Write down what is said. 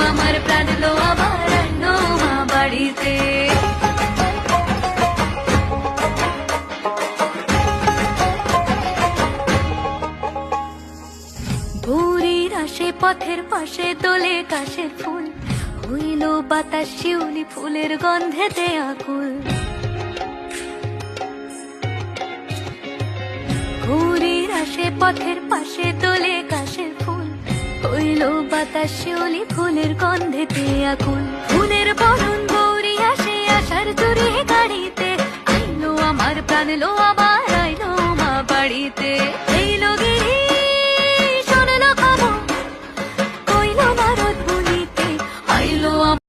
আমার প্রাণ লো আবার আইলো মা বাড়িতে। ভোরের আসে পথের পাশে দোলে কাশের ফুল, হইল বাতাস শিউলি ফুলের গন্ধেতে আকুল। ভোরের আসে পথের পাশে দোলে কাশের ফুল, হইল বাতাস শিউলি ফুলের গন্ধেতে আকুল। ফুলের বরণ গৌরী আসে আশার জুড়ে গাড়িতে, আইলো আমার প্রাণ লো আবার